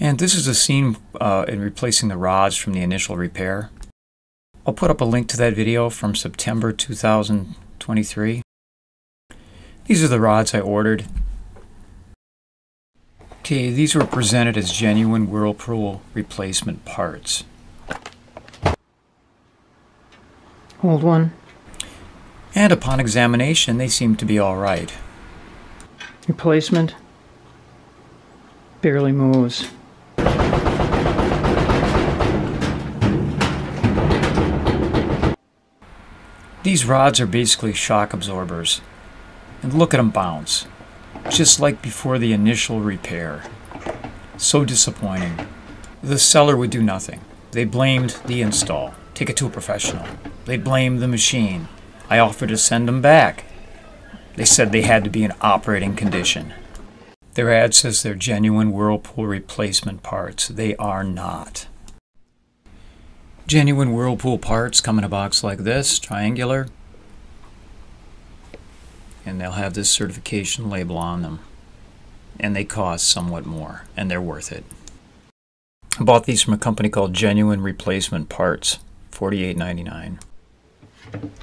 And this is a scene in replacing the rods from the initial repair. I'll put up a link to that video from September 2023. These are the rods I ordered. Okay, these were presented as genuine Whirlpool replacement parts. Hold one. And upon examination, they seem to be all right. Replacement. Barely moves. These rods are basically shock absorbers. And look at them bounce. Just like before the initial repair. So disappointing. The seller would do nothing. They blamed the install. Take it to a professional. They blamed the machine. I offered to send them back. They said they had to be in operating condition. Their ad says they're genuine Whirlpool replacement parts. They are not. Genuine Whirlpool parts come in a box like this, triangular. And they'll have this certification label on them. And they cost somewhat more, and they're worth it. I bought these from a company called Genuine Replacement Parts, $48.99.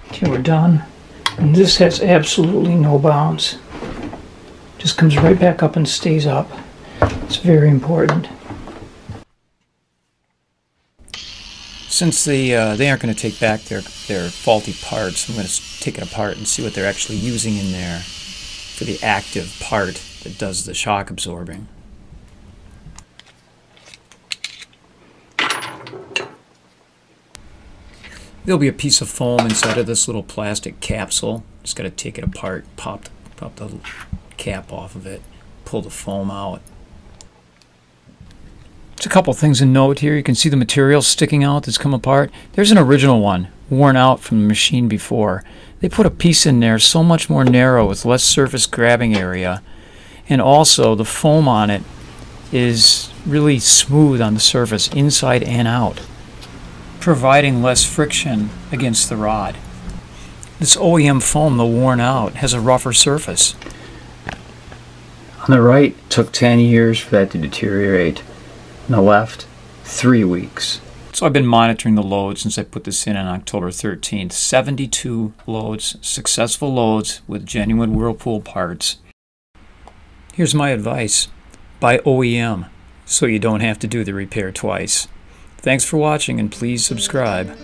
Okay, we're done. And this has absolutely no bounce. Just comes right back up and stays up. It's very important. Since they aren't going to take back their faulty parts, I'm going to take it apart and see what they're actually using in there for the active part that does the shock absorbing. There'll be a piece of foam inside of this little plastic capsule. Just got to take it apart, pop the cap off of it, pull the foam out. There's a couple things to note here. You can see the material sticking out that's come apart. There's an original one, worn out from the machine before. They put a piece in there so much more narrow with less surface grabbing area. And also the foam on it is really smooth on the surface, inside and out, providing less friction against the rod. This OEM foam, though worn out, has a rougher surface. On the right, it took 10 years for that to deteriorate. On the left, 3 weeks. So I've been monitoring the loads since I put this in on October 13th. 72 loads, successful loads with genuine Whirlpool parts. Here's my advice. Buy OEM so you don't have to do the repair twice. Thanks for watching and please subscribe.